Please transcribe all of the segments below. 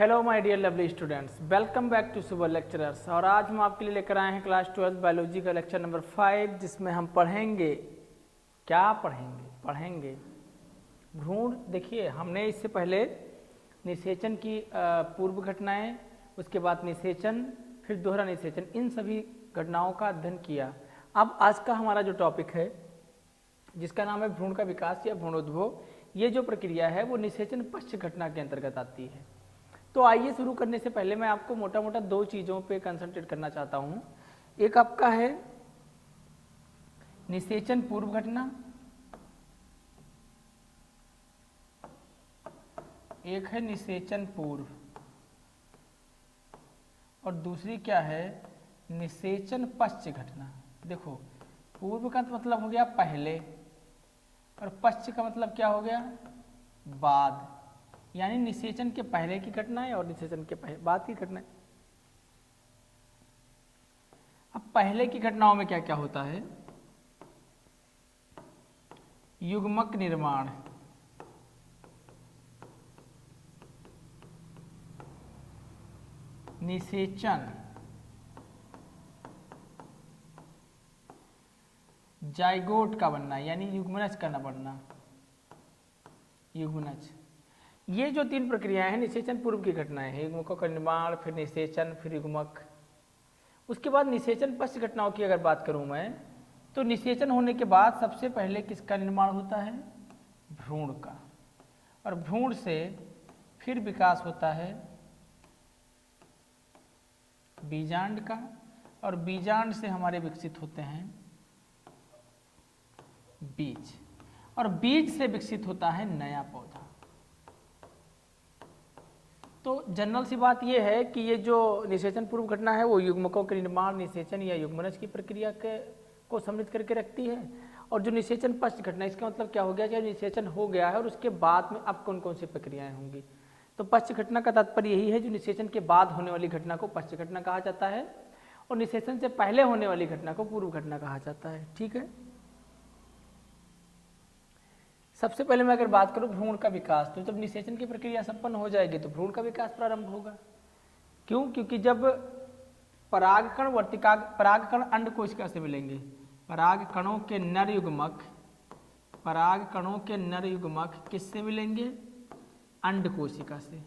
Hello my dear lovely students, welcome back to super lecturers. और आज हम आपके लिए लेकर आए हैं क्लास 12 बायोलॉजी का लेक्चर नंबर 5, जिसमें हम पढ़ेंगे पढ़ेंगे भ्रूण। देखिए, हमने इससे पहले निषेचन की पूर्व घटनाएं, उसके बाद निषेचन, फिर दोहरा निषेचन, इन सभी घटनाओं का अध्ययन किया। अब आज का हमारा जो टॉपिक है, जिसका नाम है भ्रूण का विकास या भ्रूणोद्भव, ये जो प्रक्रिया है वो निषेचन पश्च घटना के अंतर्गत आती है। तो आइए, शुरू करने से पहले मैं आपको मोटा मोटा दो चीज़ों पे कंसंट्रेट करना चाहता हूँ। एक आपका है निषेचन पूर्व घटना, एक है निषेचन पूर्व, और दूसरी क्या है, निषेचन पश्च घटना। देखो, पूर्व का मतलब हो गया पहले, और पश्च का मतलब क्या हो गया, बाद। यानी निषेचन के पहले की घटनाएं और निषेचन के बाद की घटनाएं। अब पहले की घटनाओं में क्या क्या होता है, युग्मक निर्माण, निषेचन, जाइगोट का बनना यानी युग्मनज का न बनना, युग्मनज। ये जो तीन प्रक्रियाएं हैं निषेचन पूर्व की घटनाएं हैं, युग्मकों का निर्माण, फिर निषेचन, फिर युग्मक। उसके बाद निषेचन पश्च घटनाओं की अगर बात करूं मैं, तो निषेचन होने के बाद सबसे पहले किसका निर्माण होता है, भ्रूण का। और भ्रूण से फिर विकास होता है बीजांड का, और बीजांड से हमारे विकसित होते हैं बीज, और बीज से विकसित होता है नया पौधा। तो जनरल सी बात यह है कि ये जो निषेचन पूर्व घटना है वो युग्मकों के निर्माण, निषेचन या युग्मनज की प्रक्रिया को सम्मिलित करके रखती है। और जो निषेचन पश्च घटना, इसका मतलब क्या हो गया कि निषेचन हो गया है और उसके बाद में अब कौन कौन सी प्रक्रियाएं होंगी। तो पश्च घटना का तात्पर्य यही है, जो निषेचन के बाद होने वाली घटना को पश्च घटना कहा जाता है, और निषेचन से पहले होने वाली घटना को पूर्व घटना कहा जाता है। ठीक है। सबसे पहले मैं अगर बात करूं भ्रूण का विकास, तो जब निषेचन की प्रक्रिया संपन्न हो जाएगी तो भ्रूण का विकास प्रारंभ होगा। क्यों? क्योंकि जब परागकण परागकण अंड कोशिका से मिलेंगे, परागकणों के नर युग्मक, परागकणों के नर युग्मक किससे मिलेंगे, अंड कोशिका से।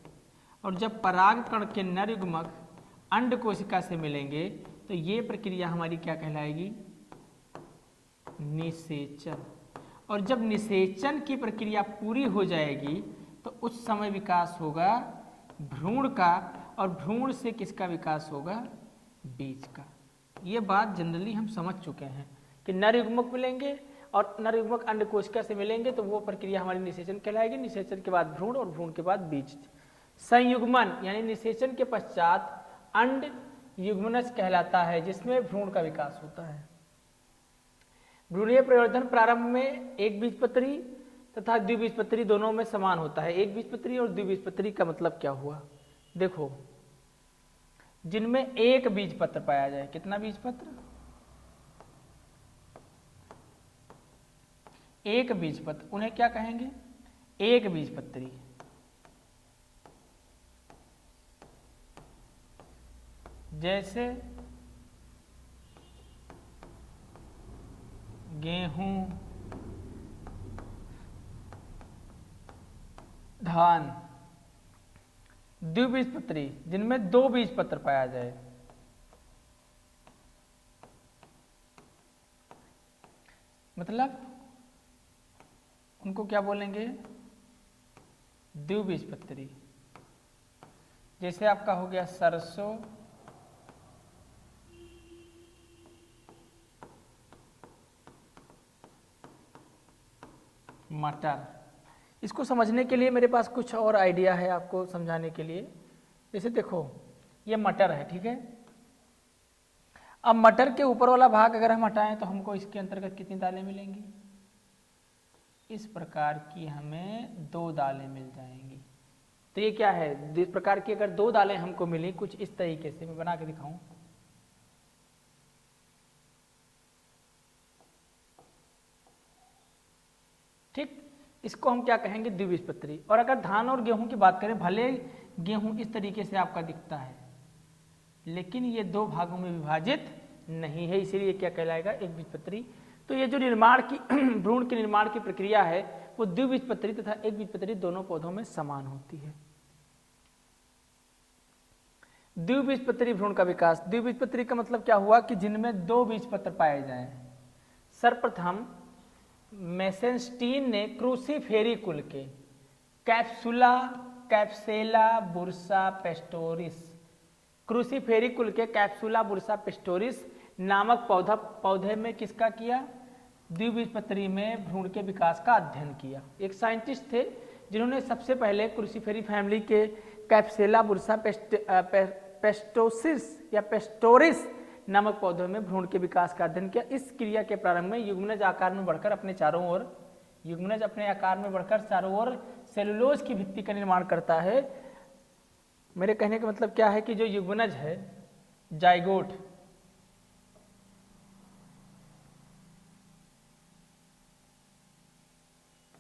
और जब परागकण के नर युग्मक अंड कोशिका से मिलेंगे तो ये प्रक्रिया हमारी क्या कहलाएगी, निषेचन। और जब निषेचन की प्रक्रिया पूरी हो जाएगी तो उस समय विकास होगा भ्रूण का, और भ्रूण से किसका विकास होगा, बीज का। ये बात जनरली हम समझ चुके हैं कि नर युग्मक मिलेंगे और नर युग्मक अंड कोशिका से मिलेंगे तो वो प्रक्रिया हमारी निषेचन कहलाएगी। निषेचन के बाद भ्रूण और भ्रूण के बाद बीज। संयुग्मन यानी निषेचन के पश्चात अंड युग्मनज कहलाता है, जिसमें भ्रूण का विकास होता है। भ्रूणीय प्रवर्धन प्रारंभ में एक बीजपत्री तथा द्विबीजपत्री दोनों में समान होता है। एक बीजपत्री और द्विबीजपत्री का मतलब क्या हुआ, देखो, जिनमें एक बीजपत्र पाया जाए, कितना बीजपत्र, एक बीजपत्र, उन्हें क्या कहेंगे, एक बीजपत्री। जैसे गेहूं, धान। द्विबीजपत्री जिनमें दो बीजपत्र पाया जाए, मतलब उनको क्या बोलेंगे, द्विबीजपत्री। जैसे आपका हो गया सरसों, मटर। इसको समझने के लिए मेरे पास कुछ और आइडिया है आपको समझाने के लिए। जैसे देखो, ये मटर है, ठीक है। अब मटर के ऊपर वाला भाग अगर हम हटाएं तो हमको इसके अंतर्गत कितनी दालें मिलेंगी, इस प्रकार की हमें दो दालें मिल जाएंगी। तो ये क्या है, इस प्रकार की अगर दो दालें हमको मिली कुछ इस तरीके से, मैं बना के दिखाऊं। ठीक, इसको हम क्या कहेंगे, द्विबीजपत्री। और अगर धान और गेहूं की बात करें, भले गेहूं इस तरीके से आपका दिखता है, लेकिन ये दो भागों में विभाजित नहीं है, इसीलिए क्या कहलाएगा, एक बीजपत्री। तो ये जो निर्माण की भ्रूण के निर्माण की प्रक्रिया है वो द्विबीजपत्री तथा एक बीजपत्री दोनों पौधों में समान होती है। द्विबीजपत्री भ्रूण का विकास, द्विबीजपत्री का मतलब क्या हुआ कि जिनमें दो बीजपत्र पाए जाएं। सर्वप्रथम मेसेंस्टीन ने क्रूसीफेरी कुल के कैप्सुला, कैप्सेला, बुर्सा, पेस्टोरिस, क्रूसीफेरी कुल के कैप्सुला, बुर्सा, पेस्टोरिस नामक पौधे में किसका किया, द्विबीजपत्री में भ्रूण के विकास का अध्ययन किया। एक साइंटिस्ट थे जिन्होंने सबसे पहले क्रूसीफेरी फैमिली के कैप्सेला, बुर्सा, पेस्टोसिस या पेस्टोरिस नामक पौधों में भ्रूण के विकास का अध्ययन किया। इस क्रिया के प्रारंभ में युग्मनज आकार में बढ़कर अपने चारों ओर, युग्मनज अपने आकार में बढ़कर चारों ओर सेलुलोज की भित्ति का निर्माण करता है। मेरे कहने का मतलब क्या है कि जो युग्मनज है, जाइगोट,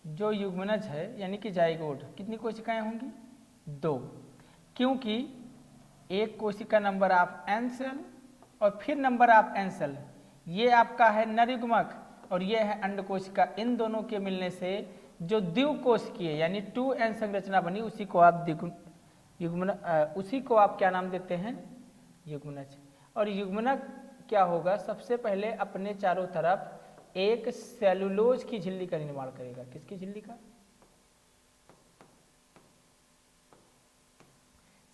जो युग्मनज है यानी कि जाइगोट, कितनी कोशिकाएं होंगी, 2, क्योंकि एक कोशिका नंबर ऑफ एन सेल और फिर नंबर ऑफ एन सेल, ये आपका है नर युग्मक और ये है अंड कोशिका। इन दोनों के मिलने से जो द्विकोशिकीय यानी 2n संरचना बनी, उसी को आप उसी को आप क्या नाम देते हैं, युग्मनज। और युग्मनक क्या होगा, सबसे पहले अपने चारों तरफ एक सेलुलोज की झिल्ली का निर्माण करेगा। किसकी झिल्ली का,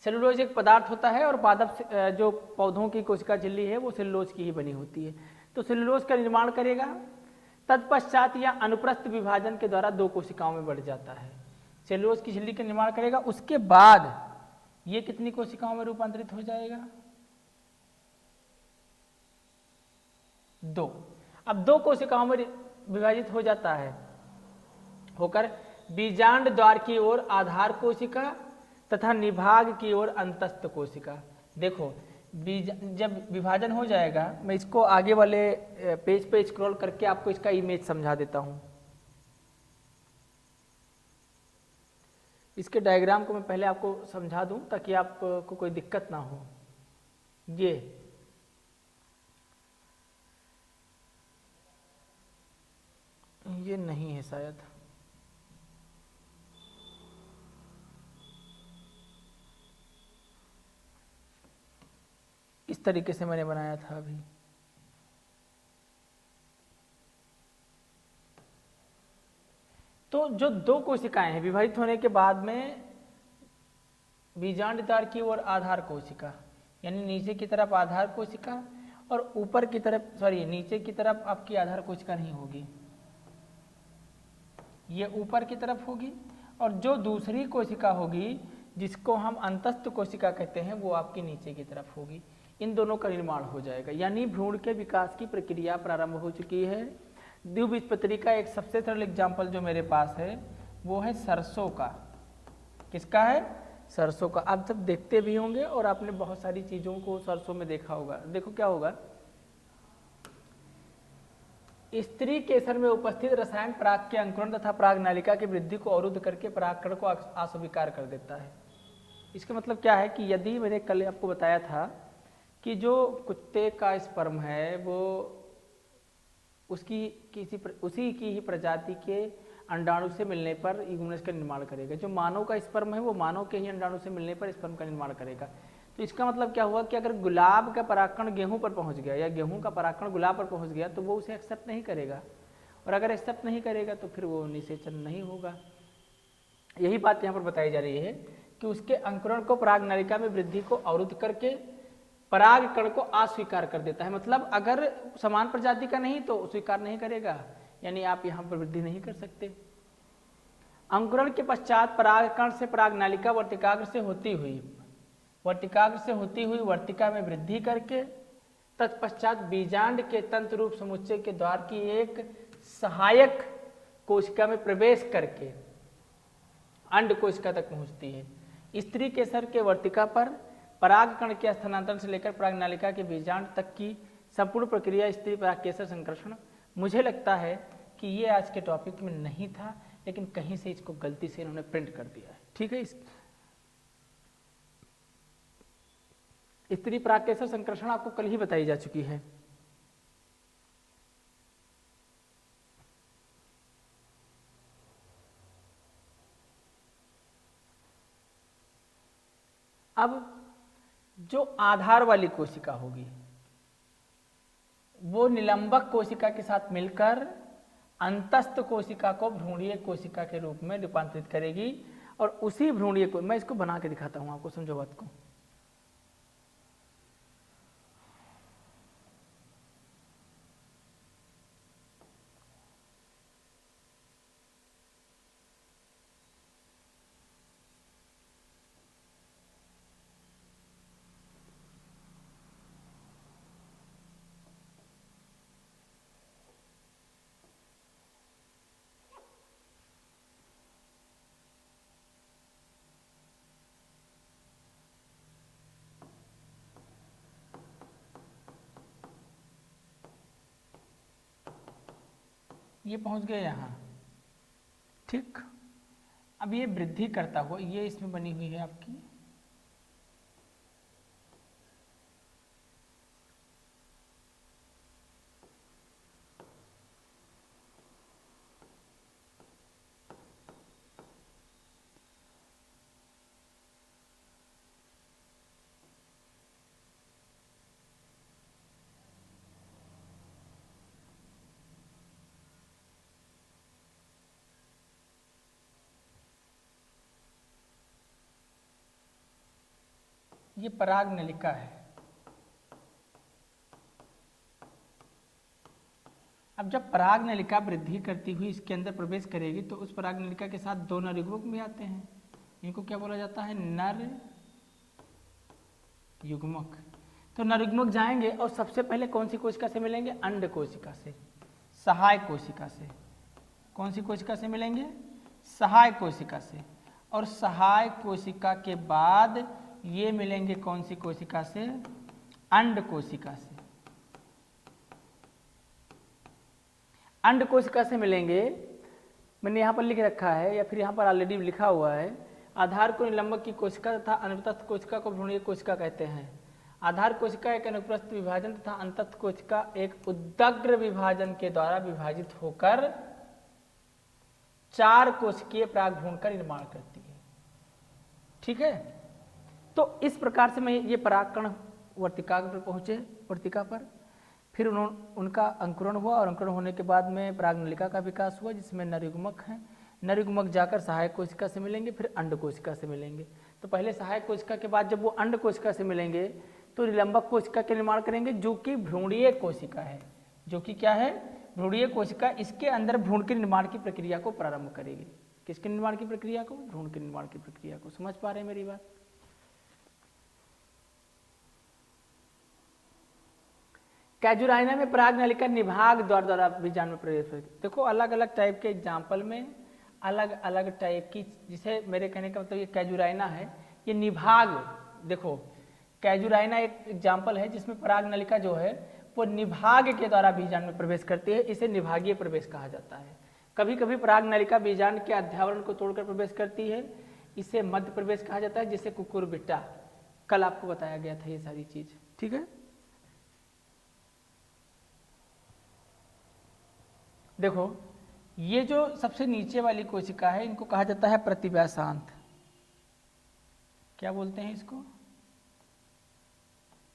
सेलुलोज एक पदार्थ होता है और पादप जो पौधों की कोशिका झिल्ली है वो सेलुलोज की ही बनी होती है। तो सेलुलोज का निर्माण करेगा, तत्पश्चात या अनुप्रस्थ विभाजन के द्वारा 2 कोशिकाओं में बढ़ जाता है। सेलुलोज की झिल्ली का निर्माण करेगा, उसके बाद ये कितनी कोशिकाओं में रूपांतरित हो जाएगा, 2। अब 2 कोशिकाओं में विभाजित हो जाता है, होकर बीजांड द्वार की ओर आधार कोशिका तथा निभाग की ओर अंतस्थ कोशिका। देखो जब विभाजन हो जाएगा, मैं इसको आगे वाले पेज पे स्क्रॉल करके आपको इसका इमेज समझा देता हूं। इसके डायग्राम को मैं पहले आपको समझा दूं ताकि आपको कोई दिक्कत ना हो। ये नहीं है शायद, इस तरीके से मैंने बनाया था अभी। तो जो 2 कोशिकाएं हैं विभाजित होने के बाद में बीजांड द्वार की ओर आधार कोशिका, यानी नीचे की तरफ आधार कोशिका और ऊपर की तरफ, नीचे की तरफ आपकी आधार कोशिका नहीं होगी, ये ऊपर की तरफ होगी। और जो दूसरी कोशिका होगी जिसको हम अंतस्थ कोशिका कहते हैं, वो आपकी नीचे की तरफ होगी। इन दोनों का निर्माण हो जाएगा, यानी भ्रूण के विकास की प्रक्रिया प्रारंभ हो चुकी है। द्विबीजपत्री का एक सबसे सरल एग्जाम्पल जो मेरे पास है वो है सरसों का। किसका है, सरसों का। आप सब देखते भी होंगे और आपने बहुत सारी चीजों को सरसों में देखा होगा। देखो क्या होगा, स्त्री केसर में उपस्थित रसायन पराग के अंकुरण तथा पराग नालिका की वृद्धि को अवरुद्ध करके परागकण को अस्वीकार कर देता है। इसका मतलब क्या है कि यदि मैंने कल आपको बताया था कि जो कुत्ते का स्पर्म है वो उसी की ही प्रजाति के अंडाणु से मिलने पर युग्मनज का निर्माण करेगा। जो मानव का स्पर्म है वो मानव के ही अंडाणु से मिलने पर स्पर्म का निर्माण करेगा। तो इसका मतलब क्या हुआ कि अगर गुलाब का परागकण गेहूं पर पहुंच गया या गेहूं का परागकण गुलाब पर पहुंच गया तो वो उसे एक्सेप्ट नहीं करेगा, और अगर एक्सेप्ट नहीं करेगा तो फिर वो निषेचन नहीं होगा। यही बात यहाँ पर बताई जा रही है कि उसके अंकुरण को पराग नालिका में वृद्धि को अवरुद्ध करके परागकण को अस्वीकार कर देता है। मतलब अगर समान प्रजाति का नहीं तो स्वीकार नहीं करेगा, यानी आप यहाँ पर वृद्धि नहीं कर सकते। अंकुरण के पश्चात परागकण से पराग नालिका वर्तिकाग्र से होती हुई वर्तिका में वृद्धि करके तत्पश्चात बीजांड के तंतु रूप समुच्चय के द्वार की एक सहायक कोशिका में प्रवेश करके अंड कोशिका तक पहुंचती है। स्त्री केसर के वर्तिका पर परागकण के स्थानांतरण से लेकर पराग नालिका के बीजांड तक की संपूर्ण प्रक्रिया स्त्री पराग केसर संकर्षण। मुझे लगता है कि ये आज के टॉपिक में नहीं था, लेकिन कहीं से इसको गलती से इन्होंने प्रिंट कर दिया है। ठीक है, स्त्री परागकेसर संकर्षण आपको कल ही बताई जा चुकी है। अब जो आधार वाली कोशिका होगी वो निलंबक कोशिका के साथ मिलकर अंतस्थ कोशिका को भ्रूणीय कोशिका के रूप में रूपांतरित करेगी और उसी भ्रूणीय को मैं इसको बना के दिखाता हूं आपको, समझो बात को। ये पहुंच गए यहां, ठीक। अब ये वृद्धि करता हुआ ये इसमें बनी हुई है आपकी, ये पराग नलिका है। अब जब पराग नलिका वृद्धि करती हुई इसके अंदर प्रवेश करेगी तो उस पराग नलिका के साथ दो नर युग्मक भी आते हैं, इनको क्या बोला जाता है? नर युग्मक। तो नर युग्मक जाएंगे और सबसे पहले कौन सी कोशिका से मिलेंगे? अंड कोशिका से, सहाय कोशिका से। कौन सी कोशिका से मिलेंगे? सहाय कोशिका से। और सहाय कोशिका के बाद ये मिलेंगे कौन सी कोशिका से? अंड कोशिका से। अंड कोशिका से मिलेंगे, मैंने यहाँ पर लिख रखा है या फिर यहाँ पर ऑलरेडी लिखा हुआ है, आधार को निलंबक की कोशिका तथा अनुप्रस्थ कोशिका को भ्रूणीय कोशिका कहते हैं। आधार कोशिका एक अनुप्रस्थ विभाजन तथा अंतस्थ कोशिका एक उदग्र विभाजन के द्वारा विभाजित होकर 4 कोशिकीय परागभ्रूण का निर्माण करती है। ठीक है, तो इस प्रकार से मैं ये परागकण वर्तिका पर पहुंचे, वर्तिका पर, फिर उनका अंकुरण हुआ और अंकुरण होने के बाद में पराग नलिका का विकास हुआ जिसमें नर युग्मक हैं। नर युग्मक जाकर सहायक कोशिका से मिलेंगे, फिर अंड कोशिका से मिलेंगे। तो पहले सहायक कोशिका के बाद जब वो अंड कोशिका से मिलेंगे तो निलंबक कोशिका के निर्माण करेंगे जो कि भ्रूणीय कोशिका है। जो कि क्या है? भ्रूणीय कोशिका। इसके अंदर भ्रूण के निर्माण की प्रक्रिया को प्रारंभ करेगी। किसके निर्माण की प्रक्रिया को? भ्रूण के निर्माण की प्रक्रिया को। समझ पा रहे हैं मेरी बात? कैजुराइना में पराग नलिका निभाग द्वारा बीजाणु में प्रवेश होती है। देखो अलग अलग टाइप के एग्जाम्पल में अलग अलग टाइप की, जिसे मेरे कहने का मतलब ये कैजुराइना है, ये निभाग। देखो कैजुराइना एक एग्जाम्पल है जिसमें पराग नलिका जो है वो निभाग के द्वारा बीजाणु में प्रवेश करती है। इसे निभागीय प्रवेश कहा जाता है। कभी कभी पराग नलिका बीजाणु के अध्यावरण को तोड़कर प्रवेश करती है, इसे मध्य प्रवेश कहा जाता है, जिसे कुकुरबिट्टा। कल आपको बताया गया था ये सारी चीज। ठीक है, देखो ये जो सबसे नीचे वाली कोशिका है इनको कहा जाता है प्रतिव्यासांत। क्या बोलते हैं इसको?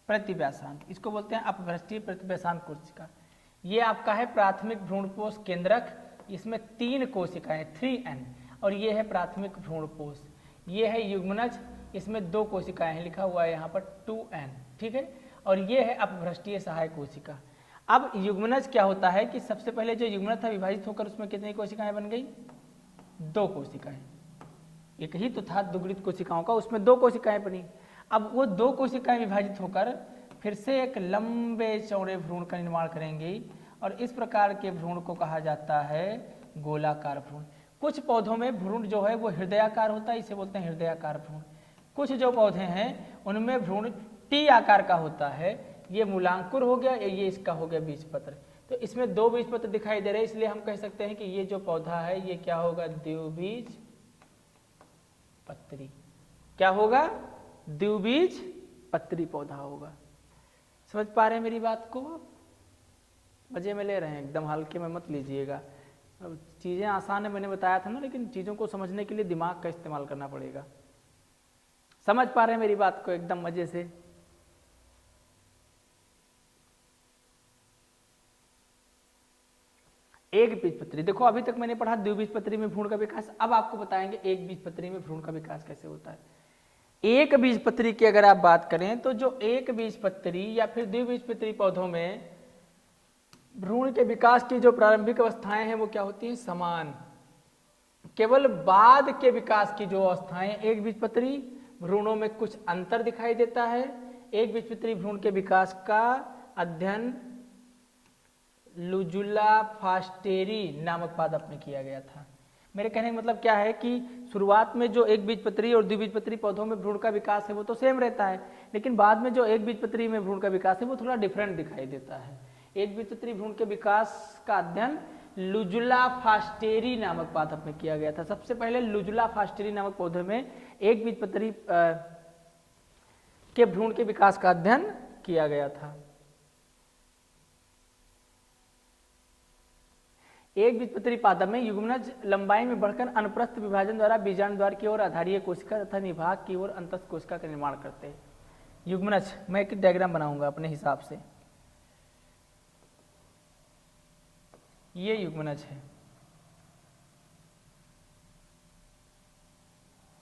प्रतिव्यासांत। इसको बोलते हैं अपभ्रष्टीय प्रतिव्यासांत कोशिका। ये आपका है प्राथमिक भ्रूणपोष केंद्रक, इसमें 3 कोशिकाएं 3N, और ये है प्राथमिक भ्रूणपोष। ये है युग्मनज, इसमें 2 कोशिकाएं हैं, लिखा हुआ है यहाँ पर 2N। ठीक है, और ये है अपभ्रष्टीय सहायक कोशिका। अब युग्मनज क्या होता है कि सबसे पहले जो युग्मनज था विभाजित होकर उसमें कितनी कोशिकाएं बन गई? 2 कोशिकाएं। एक ही तो था दुग्गित कोशिकाओं का, उसमें 2 कोशिकाएं बनी। अब वो 2 कोशिकाएं विभाजित होकर फिर से एक लंबे चौड़े भ्रूण का निर्माण करेंगी और इस प्रकार के भ्रूण को कहा जाता है गोलाकार भ्रूण। कुछ पौधों में भ्रूण जो है वो हृदयाकार होता है, इसे बोलते हैं हृदयाकार भ्रूण। कुछ जो पौधे हैं उनमें भ्रूण टी आकार का होता है, ये मूलांकुर हो गया, ये इसका हो गया बीजपत्र। तो इसमें 2 बीजपत्र दिखाई दे रहे हैं, इसलिए हम कह सकते हैं कि ये जो पौधा है ये क्या होगा? द्विबीज पत्री। क्या होगा? द्विबीज पत्री पौधा होगा। समझ पा रहे हैं मेरी बात को? मजे में ले रहे हैं, एकदम हल्के में मत लीजिएगा। अब चीज़ें आसान है, मैंने बताया था ना, लेकिन चीज़ों को समझने के लिए दिमाग का इस्तेमाल करना पड़ेगा। समझ पा रहे हैं मेरी बात को एकदम मजे से? एक बीजपत्री, देखो अभी तक मैंने पढ़ा द्विबीजपत्री में भ्रूण का विकास, अब आपको बताएंगे एक बीजपत्री में भ्रूण का विकास कैसे होता है। एक बीजपत्री की अगर आप बात करें तो जो एक बीजपत्री या फिर द्विबीजपत्री पौधों में भ्रूण के विकास की जो प्रारंभिक अवस्थाएं हैं वो क्या होती हैं? समान। केवल बाद के विकास की जो अवस्थाएं, एक बीजपत्री भ्रूणों में कुछ अंतर दिखाई देता है। एक बीजपत्री भ्रूण के विकास का अध्ययन लुजुला फास्टेरी नामक पादप में किया गया था। मेरे कहने का मतलब क्या है कि शुरुआत में जो एक बीजपत्री और द्विबीजपत्री पौधों में भ्रूण का विकास है वो तो सेम रहता है, लेकिन बाद में जो एक बीजपत्री में भ्रूण का विकास है वो थोड़ा डिफरेंट दिखाई देता है। एक बीजपत्री भ्रूण के विकास का अध्ययन लुजुला फास्टेरी नामक पादप में किया गया था। सबसे पहले लुजुला फास्टेरी नामक पौधे में एक बीजपत्री के भ्रूण के विकास का अध्ययन किया गया था। एक बीजपत्री पादप में युग्मनज लंबाई में बढ़कर अनुप्रस्थ विभाजन द्वारा बीजांड द्वार की ओर आधारीय कोशिका तथा निभाग की ओर अंतस्थ कोशिका का निर्माण करते हैं। युग्मनज, मैं एक डायग्राम बनाऊंगा अपने हिसाब से। ये युग्मनज है,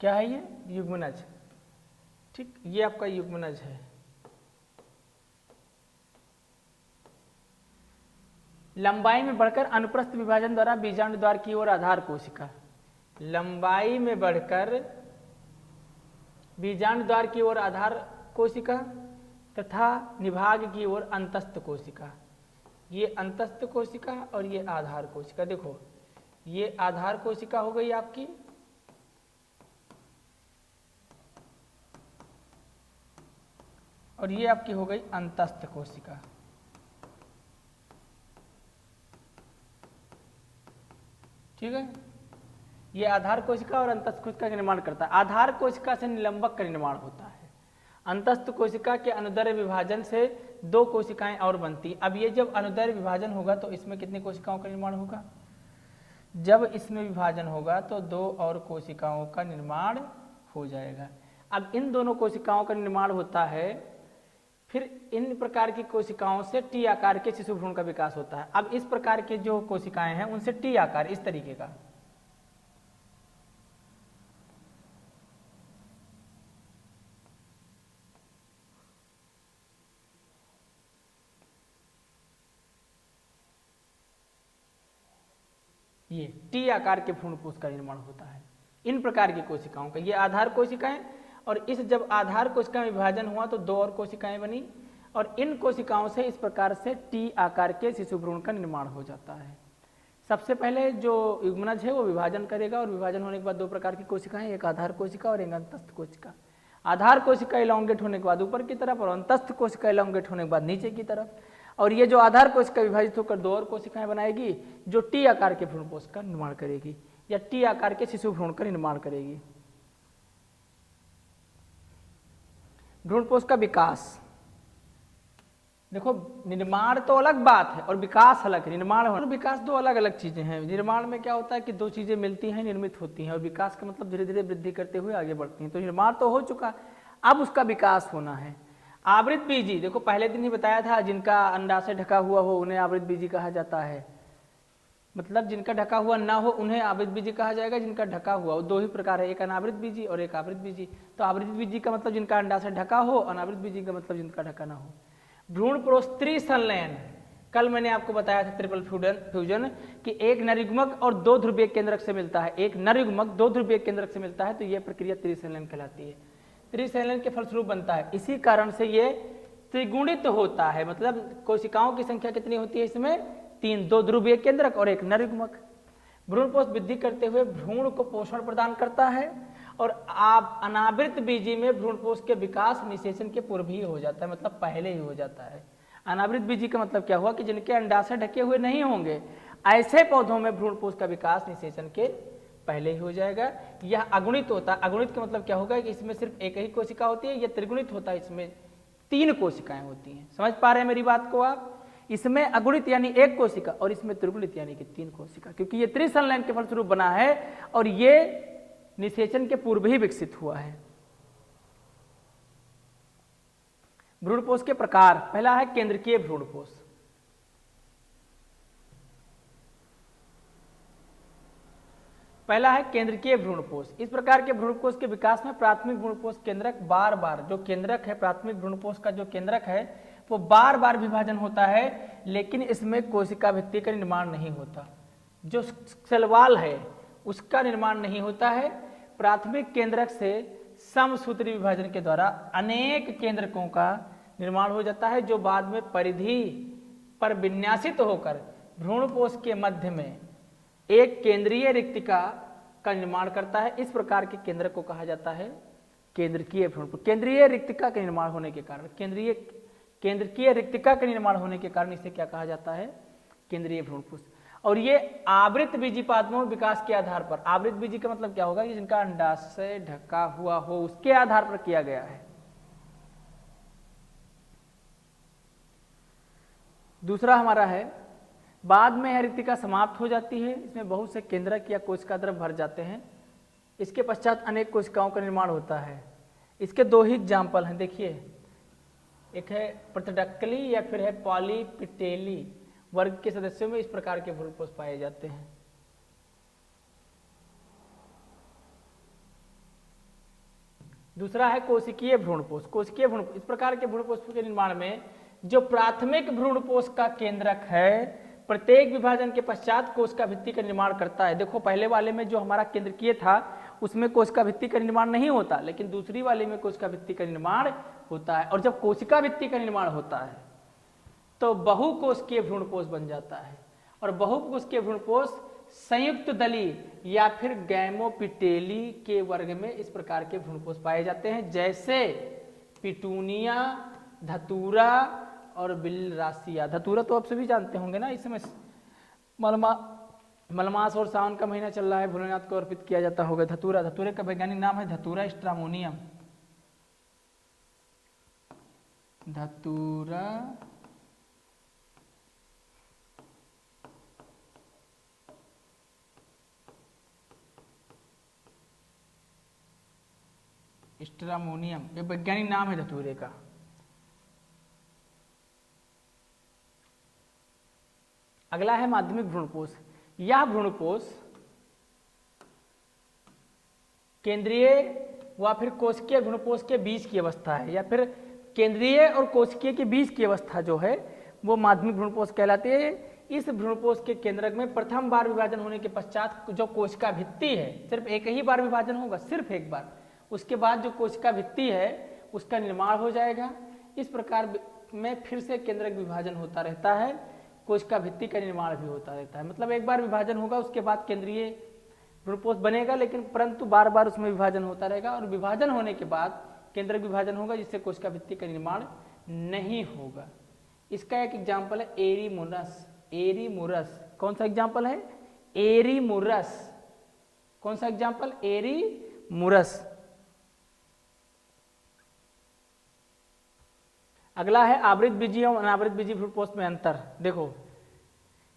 क्या है ये? युग्मनज। ठीक, ये आपका युग्मनज है। लंबाई में बढ़कर अनुप्रस्थ विभाजन द्वारा बीजांड द्वार की ओर आधार कोशिका, लंबाई में बढ़कर बीजांड द्वार की ओर आधार कोशिका तथा निभाग की ओर अंतस्थ कोशिका। ये अंतस्थ कोशिका और ये आधार कोशिका। देखो ये आधार कोशिका हो गई आपकी, और ये आपकी हो गई अंतस्थ कोशिका। ठीक है, ये आधार कोशिका और अंतस्थ कोशिका का निर्माण करता है। आधार कोशिका से निलंबक का निर्माण होता है। अंतस्थ कोशिका के अनुदैर्ध्य विभाजन से दो कोशिकाएं और बनती। अब ये जब अनुदैर्ध्य विभाजन होगा तो इसमें कितनी कोशिकाओं का निर्माण होगा? जब इसमें विभाजन होगा तो दो और कोशिकाओं का निर्माण हो जाएगा। अब इन दोनों कोशिकाओं का निर्माण होता है, फिर इन प्रकार की कोशिकाओं से टी आकार के शिशु भ्रूण का विकास होता है। अब इस प्रकार के जो कोशिकाएं हैं उनसे टी आकार, इस तरीके का, ये टी आकार के भ्रूणपोष का निर्माण होता है। इन प्रकार की कोशिकाओं का, ये आधार कोशिकाएं, और इस जब आधार कोशिका में विभाजन हुआ तो दो और कोशिकाएं बनी, और इन कोशिकाओं से इस प्रकार से टी आकार के शिशु भ्रूण का निर्माण हो जाता है। सबसे पहले जो युग्मनज है वो विभाजन करेगा, और विभाजन होने के बाद दो प्रकार की कोशिकाएं, एक आधार कोशिका और एक अंतस्थ कोशिका। आधार कोशिका इलॉन्गेट होने के बाद ऊपर की तरफ, और अंतस्थ कोशिका इलॉन्गेट होने के बाद नीचे की तरफ। और ये जो आधार कोशिका विभाजित होकर दो और कोशिकाएं बनाएगी जो टी आकार के भ्रूणपोष का निर्माण करेगी, या टी आकार के शिशु भ्रूण का निर्माण करेगी। भ्रूणपोष का विकास, देखो निर्माण तो अलग बात है और विकास अलग है। निर्माण और विकास दो अलग अलग चीजें हैं। निर्माण में क्या होता है कि दो चीजें मिलती हैं, निर्मित होती हैं, और विकास का मतलब धीरे धीरे वृद्धि करते हुए आगे बढ़ती हैं। तो निर्माण तो हो चुका, अब उसका विकास होना है। आवृत बीजी, देखो पहले दिन ही बताया था, जिनका अंडा से ढका हुआ हो उन्हें आवृत बीजी कहा जाता है। मतलब जिनका ढका हुआ ना हो उन्हें आवृत बीजी कहा जाएगा, जिनका ढका हुआ, वो दो ही प्रकार है, एक अनावृत बीजी और एक आवृत बीजी। तो आवृत बीजी का मतलब जिनका अंडा से ढका हो, अनावृत बीजी का मतलब जिनका ढका ना हो। भ्रूणपोष त्रिसंलयन, कल मैंने आपको बताया था ट्रिपल फ्यूजन कि एक नर युग्मक और दो ध्रुवीय केंद्रक से मिलता है, एक नर युग्मक दो ध्रुवीय केंद्रक से मिलता है, तो यह प्रक्रिया त्रिसंलयन कहलाती है। त्रिसंलयन के फलस्वरूप बनता है, इसी कारण से ये त्रिगुणित होता है। मतलब कोशिकाओं की संख्या कितनी होती है इसमें? तीन, दो ध्रुवीय केंद्रक और एक नर युग्मक। भ्रूणपोष वृद्धि करते हुए भ्रूण को पोषण प्रदान करता है, और आप अनावृत बीजी में भ्रूणपोष के विकास निषेचन के पूर्व ही हो जाता है, मतलब पहले ही हो जाता है। अनावृत बीजी का मतलब क्या हुआ कि जिनके अंडाशय ढके हुए नहीं होंगे, ऐसे पौधों में भ्रूणपोष का विकास निषेचन के पहले ही हो जाएगा। यह अगुणित होता है, अगुणित का मतलब क्या होगा कि इसमें सिर्फ एक ही कोशिका होती है। यह त्रिगुणित होता है, इसमें 3 कोशिकाएं होती हैं। समझ पा रहे हैं मेरी बात को आप? इसमें अगुणित यानी 1 कोशिका और इसमें त्रिगुणित यानी कि 3 कोशिका, क्योंकि ये त्रिसंलयन के फलस्वरूप बना है और ये निषेचन के पूर्व ही विकसित हुआ है। भ्रूणपोष के प्रकार, पहला है केंद्रकीय भ्रूणपोष। पहला है केंद्रकीय भ्रूणपोष। इस प्रकार के भ्रूणकोष के विकास में प्राथमिक भ्रूणपोष केंद्रक बार बार, जो केंद्रक है प्राथमिक भ्रूणपोष का जो केंद्रक है वो बार बार विभाजन होता है, लेकिन इसमें कोशिका भित्ति का निर्माण नहीं होता। जो सेलवाल है उसका निर्माण नहीं होता है। प्राथमिक केंद्रक से समसूत्री विभाजन के द्वारा अनेक केंद्रकों का निर्माण हो जाता है, जो बाद में परिधि पर विन्यासित होकर भ्रूणपोष के मध्य में एक केंद्रीय रिक्तिका का निर्माण करता है। इस प्रकार के केंद्रक को कहा जाता है केंद्रकीय भ्रूणपोष। केंद्रीय रिक्तिका के निर्माण होने के कारण, केंद्रकीय रिक्तिका के निर्माण होने के कारण इसे क्या कहा जाता है? केंद्रीय भ्रूणपोष। और ये आवृत बीजी पादपों विकास के आधार पर, आवृत बीजी का मतलब क्या होगा कि जिनका अंडाशय से ढका हुआ हो, उसके आधार पर किया गया है। दूसरा हमारा है, बाद में यह रिक्तिका समाप्त हो जाती है, इसमें बहुत से केंद्रक या कोशिका द्रव भर जाते हैं। इसके पश्चात अनेक कोशिकाओं का निर्माण होता है। इसके 2 ही एग्जाम्पल हैं, देखिए, एक है प्रतिडक्कली या फिर है पॉलीपिटेली वर्ग के सदस्यों में इस प्रकार के भ्रूणपोष पाए जाते हैं। दूसरा है कोशिकीय भ्रूणपोष। कोशिकीय भ्रूणपोष, इस प्रकार के भ्रूणपोष के निर्माण में जो प्राथमिक भ्रूणपोष का केंद्रक है प्रत्येक विभाजन के पश्चात कोशिका भित्ति का निर्माण करता है। देखो, पहले वाले में जो हमारा केंद्रकीय था उसमें कोशिका भित्ति का निर्माण नहीं होता, लेकिन दूसरी वाले में कोशिका भित्ति का निर्माण होता है। और जब कोशिका भित्ति का निर्माण होता है तो बहुकोशिकीय भ्रूणपोष बन जाता है। और बहुकोशिकीय भ्रूणपोष संयुक्त दली या फिर गैमोपिटेली के वर्ग में इस प्रकार के भ्रूणपोष पाए जाते हैं, जैसे पिटूनिया, धतूरा और बिलरासिया। धतूरा तो आप सभी जानते होंगे ना, इस समय मलमास और सावन का महीना चल रहा है, भोलेनाथ को अर्पित किया जाता होगा धतूरा। धतूरे का वैज्ञानिक नाम है धतूरा स्ट्रामोनियम। धतूरा स्ट्रामोनियम, ये वैज्ञानिक नाम है धतूरे का। अगला है माध्यमिक भ्रूणपोष। यह भ्रूणपोष केंद्रीय व फिर कोशिकीय भ्रूणपोष के बीच की अवस्था है, या फिर केंद्रीय और कोशिकीय के बीच की अवस्था जो है वो माध्यमिक भ्रूणपोष कहलाती है। इस भ्रूणपोष के केंद्रक में प्रथम बार विभाजन होने के पश्चात जो कोशिका भित्ति है, सिर्फ एक ही बार विभाजन होगा, सिर्फ एक बार, उसके बाद जो कोशिका भित्ति है उसका निर्माण हो जाएगा। इस प्रकार में फिर से केंद्रक विभाजन होता रहता है, कोशिका भित्ति का निर्माण भी होता रहता है। मतलब एक बार विभाजन होगा उसके बाद केंद्रीय भ्रूणपोष बनेगा, लेकिन परंतु बार बार उसमें विभाजन होता रहेगा। और विभाजन होने के बाद केंद्रक विभाजन होगा जिससे कोशिका भित्ति का निर्माण नहीं होगा। इसका एक एग्जाम्पल है एरीमुरस। एरीमुरस कौन सा एग्जाम्पल है? एरीमुरस। कौन सा एग्जाम्पल? एरीमुरस। अगला है आवृत बीजी और अनावृत बीजी भ्रूणपोष में अंतर। देखो,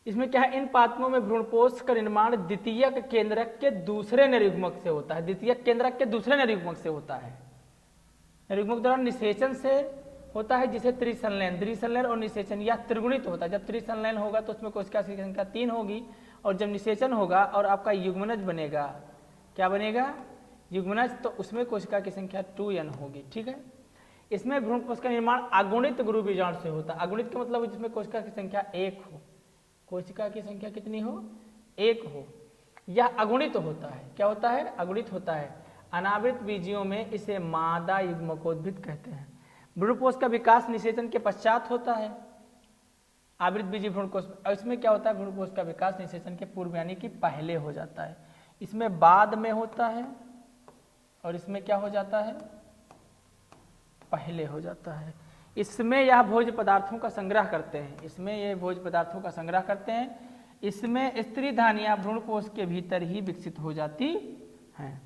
इसमें क्या है, इन पादपों में भ्रूणपोष का निर्माण द्वितीयक केंद्रक के दूसरे नरयुग्मक से होता है। द्वितीयक केंद्रक के दूसरे नरयुग्मक से होता है। नरयुग्मक द्वारा निषेचन से होता है, जिसे त्रिसंलयन, द्विसंलयन और निषेचन या त्रिगुणित होता है। जब त्रिसंलयन होगा तो उसमें कोशिका की संख्या 3 होगी, और जब निषेचन होगा और आपका युग्मनज बनेगा, क्या बनेगा? युग्मनज, तो उसमें कोशिका की संख्या 2n होगी। ठीक है। इसमें भ्रूणपोष का निर्माण अगुणित गुरु बीजाणु से होता है। अगुणित का मतलब जिसमें कोशिका की संख्या 1 हो। कोशिका की संख्या कितनी हो? 1 हो। यह अगुणित होता है। क्या होता है? अगुणित होता है। अनावृत बीजियों में इसे मादा युग्मकोद्भिद कहते हैं। भ्रूणपोष का विकास निषेचन के पश्चात होता है। आवृत बीजी भ्रूणकोष, इसमें क्या होता है? भ्रूणपोष का विकास निषेचन के पूर्व यानी कि पहले हो जाता है। इसमें बाद में होता है, और इसमें क्या हो जाता है? पहले हो जाता है। इसमें यह भोज्य पदार्थों का संग्रह करते हैं। इसमें ये भोज्य पदार्थों का संग्रह करते हैं। इसमें स्त्री धानियां भ्रूण कोश के भीतर ही विकसित हो जाती हैं।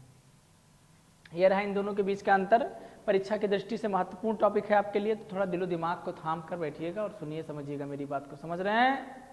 यह रहा इन दोनों के बीच का अंतर। परीक्षा की दृष्टि से महत्वपूर्ण टॉपिक है आपके लिए, तो थोड़ा दिलो दिमाग को थाम कर बैठिएगा और सुनिए समझिएगा मेरी बात को। समझ रहे हैं?